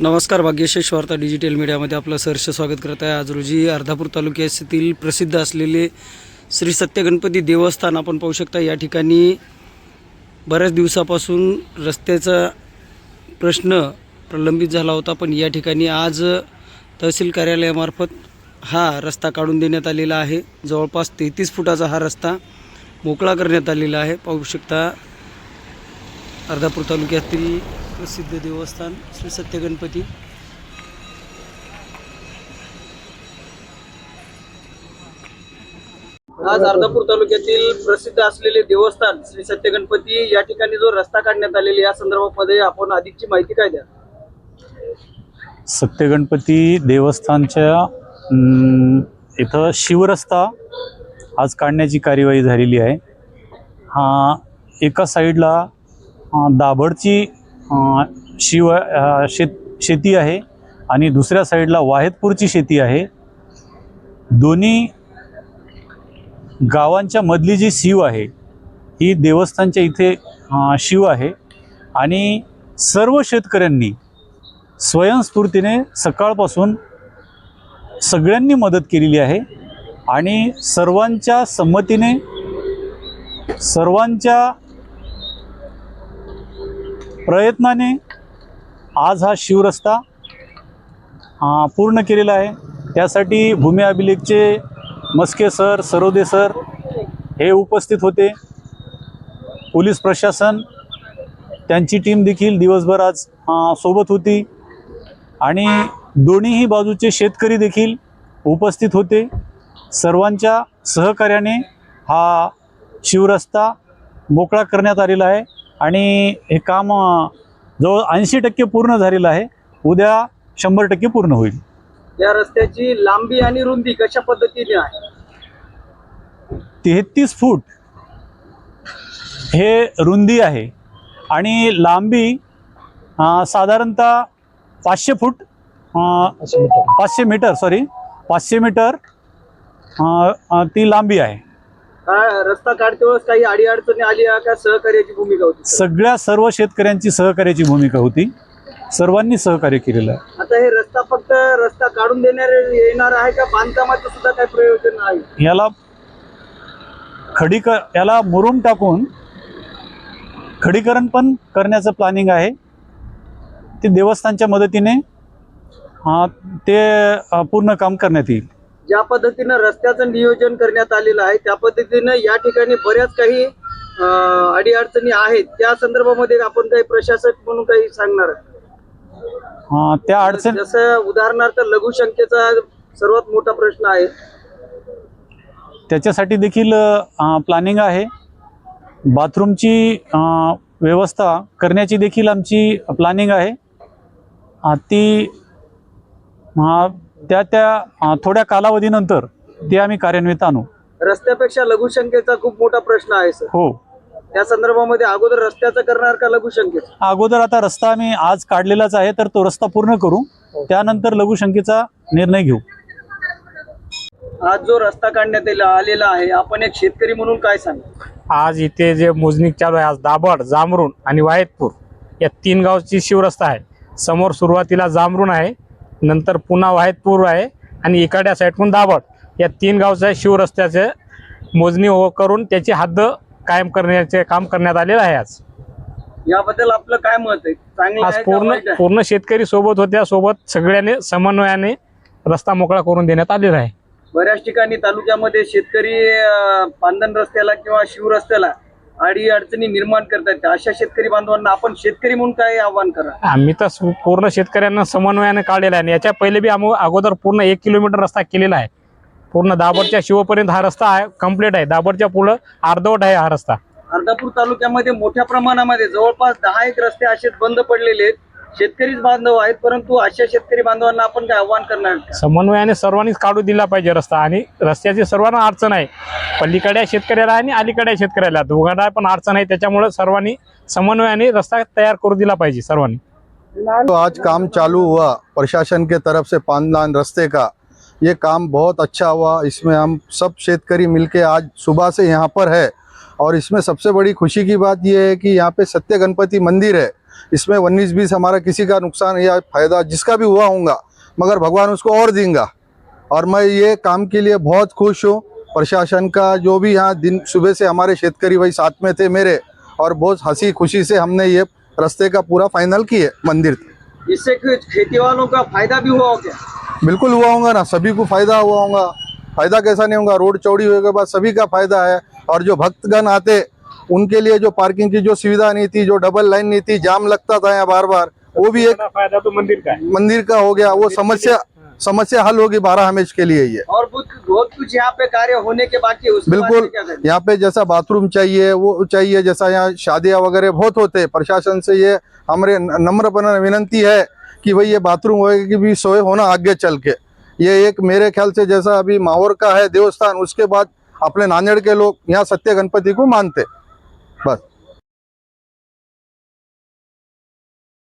नमस्कार. भाग्यशेष वार्ता डिजिटल मीडियामध्ये आपलं सहर्ष स्वागत करत आहे. आज रोजी अर्धापूर तालुक्यातील प्रसिद्ध असलेले श्री सत्य गणपती देवस्थान आपण पाहू शकता. या ठिकाणी बऱ्याच दिवसापासून रस्त्याचा प्रश्न प्रलंबित झाला होता, पण या ठिकाणी आज तहसील कार्यालयामार्फत हा रस्ता काढून देण्यात आलेला आहे. जवळपास 33 फुटाचा हा रस्ता मोकळा करण्यात आलेला आहे. पाहू शकता अर्धापूर तालुक्यातील प्रसिद्ध देवस्थान श्री सत्य गणपती. आज अर्धापूर तालुक्यातील प्रसिद्ध असलेले देवस्थान श्री सत्य गणपती या ठिकाणी जो रस्ता काढण्यात आलेला या संदर्भामध्ये आपण अधिकची माहिती काय द्या. सत्य गणपती देवस्थानच्या इथं शिवरस्ता आज काढण्याची कार्यवाही झालेली आहे. हा एका साईडला दाभडची शेती आहे आणि दुसऱ्या साईडला वाहेतपूरची शेती आहे. दोन्ही गावांच्या मधली जी शिव आहे ही देवस्थानच्या इथे शिव आहे आणि सर्व शेतकऱ्यांनी स्वयंस्फूर्तीने सकाळपासून सगळ्यांनी मदत केलेली आहे आणि सर्वांच्या संमतीने सर्वांच्या प्रयत्नाने आज हा शिवरस्ता पूर्ण केलेला आहे. त्यासाठी भूमी अभिलेखचे मस्के सर, सरोदे सर हे उपस्थित होते. पोलीस प्रशासन त्यांची टीम देखील दिवसभर आज सोबत होती आणि दोन्हीही बाजूचे शेतकरी देखील उपस्थित होते. सर्वांच्या सहकार्याने हा शिवरस्ता मोकळा करण्यात आलेला आहे आणि हे काम जवळ 80% पूर्ण झालेलं आहे. उद्या 100% पूर्ण होईल. या रस्त्याची लांबी आणि रुंदी कशा पद्धतीने आहे? 33 फूट हे रुंदी आहे आणि लांबी साधारणतः 500 मीटर ती लांबी आहे. रस्ता काढते वेळेस काही अडीअडचणी आली का? सहकार्याची भूमिका होती? सर्व शेतकऱ्यांची सहकार्याची भूमिका होती. सर्वांनी सहकार्य केलेलं आहे. आता हे रस्ता फक्त रस्ता काढून देणार येणार आहे का बांधकामाचं सुद्धा काही प्रयोजन आहे? याला मुरुम टाकून खडीकरण पण करण्याचं प्लॅनिंग आहे. ते देवस्थानच्या मदतीने ते पूर्ण काम करण्यात येईल. ज्या पद्धतीनं रस्त्याचं नियोजन करण्यात आलेलं आहे त्या पद्धतीनं या ठिकाणी बऱ्याच काही अडीअडचणी आहेत. त्या संदर्भामध्ये आपण काही प्रशासक म्हणून काही सांगणार? त्या अडचण जसं उदाहरणार्थ लघुशंखेचा सर्वात मोठा प्रश्न आहे, त्याच्यासाठी देखील प्लॅनिंग आहे. बाथरूमची व्यवस्था करण्याची देखील आमची प्लॅनिंग आहे. ती त्या थोड्या कालावधीनंतर ते आम्ही कार्यान्वित आणू. रस्त्यापेक्षा लघुशंखेचा खूप मोठा प्रश्न आहे सर. हो, त्या संदर्भामध्ये अगोदर रस्त्याचं करणार का लघुशंखेचा? अगोदर आता रस्ता आम्ही आज काढलेलाच आहे तर तो रस्ता पूर्ण करू, त्यानंतर लघुशंखेचा निर्णय घेऊ. आज जो रस्ता काढण्यात आलेला आहे, आपण एक शेतकरी म्हणून काय सांगा? आज इथे जे मोजणी चालू आहे, आज दाभड, जामरुण आणि वाहेतपूर या 3 गावची शिवरस्ता आहे. समोर सुरुवातीला जामरुण आहे, नंतर पुन्हा वाहेतपूर आहे आणि इकडच्या साईडकडून दाभड या 3 गावच्या शिवरस्त्याचे मोजणी करून त्याची हद्द कायम करण्याचे काम करण्यात आलेलं आहे. आज याबद्दल आपलं काय मत आहे? चांगलं आज आहे का वाईट आहे? पूर्ण शेतकरी सोबत होत्या, सोबत सगळ्यांनी समन्वयाने रस्ता मोकळा करून देण्यात आलेला आहे. बऱ्याच ठिकाणी तालुक्यामध्ये शेतकरी पांदन रस्त्याला किंवा शिवरस्त्याला अडीअडचणी निर्माण करतात. अशा शेतकरी बांधवांना आपण शेतकरी म्हणून काय आव्हान करा? आम्ही तर पूर्ण शेतकऱ्यांना समन्वयाने काढलेला आहे. याच्या पहिले बी आम्ही अगोदर पूर्ण 1 किलोमीटर रस्ता केलेला आहे. पूर्ण दाभडच्या शिवपर्यंत हा रस्ता आहे, कंप्लीट आहे. दाभडच्या पुढं अर्धवट आहे हा रस्ता. अर्धापूर तालुक्यामध्ये मोठ्या प्रमाणामध्ये जवळपास 10 रस्ते असेच बंद पडलेले आहेत. शेतकरीच बांधव आहेत, परंतु अशा शेतकरी बांधवांना आपण काय आव्हान करणार? समन्वयाने सर्वांनीच काढू दिला पाहिजे रस्ता. आणि रस्त्याची सर्वांना अडचण आहे, पलीकडे शेतकऱ्याला आणि अलीकडे शेतकऱ्याला दोघांना पण अडचण आहे. त्याच्यामुळे सर्वांनी समन्वयाने रस्ता तयार करू दिला पाहिजे सर्वांनी. तो आज काम चालू हुआ प्रशासन के तरफ से पांदान रास्ते का, ये काम बहुत अच्छा हुआ। इसमें हम सब शेतकरी मिलके आज सुबह से यहाँ पर है और इसमें सबसे बड़ी खुशी की बात ये है कि यहाँ पे सत्य गणपति मंदिर है इसमें 19-20 हमारा किसी का नुकसान या फायदा जिसका भी हुआ होगा, मगर भगवान उसको और देंगे। और मैं ये काम के लिए बहुत खुश हूँ। प्रशासन का जो भी यहाँ दिन सुबह से हमारे शेतकरी भाई साथ में थे मेरे, और बहुत हंसी खुशी से हमने ये रास्ते का पूरा फाइनल किए मंदिर तक। इससे खेती वालों का फायदा भी हुआ हो क्या? बिल्कुल हुआ होगा ना, सभी को फायदा हुआ होगा। फायदा कैसा नहीं होगा, रोड चौड़ी होने के बाद सभी का फायदा है। और जो भक्तगण आते उनके लिए जो पार्किंग की जो सुविधा नहीं थी, जो डबल लाइन नहीं थी, जाम लगता था यहाँ बार बार, वो भी एक फायदा तो मंदिर का है। मंदिर का हो गया। वो समस्या हल होगी 12 हमेशा के लिए ये। और बहुत कुछ यहाँ पे कार्य होने के बाकी है, उसके बारे में बिल्कुल क्या करेंगे? यहाँ पे जैसा बाथरूम चाहिए वो चाहिए, जैसा यहाँ शादियाँ वगैरह बहुत होते हैं। प्रशासन से ये हमारे नम्र विनंती है कि भाई ये बाथरूम होएगा कि भी सोए होना आगे चल के। ये एक मेरे ख्याल से जैसा अभी माहौर का है देवस्थान, उसके बाद अपने नांदेड़ के लोग यहाँ सत्य गणपति को मानते बस।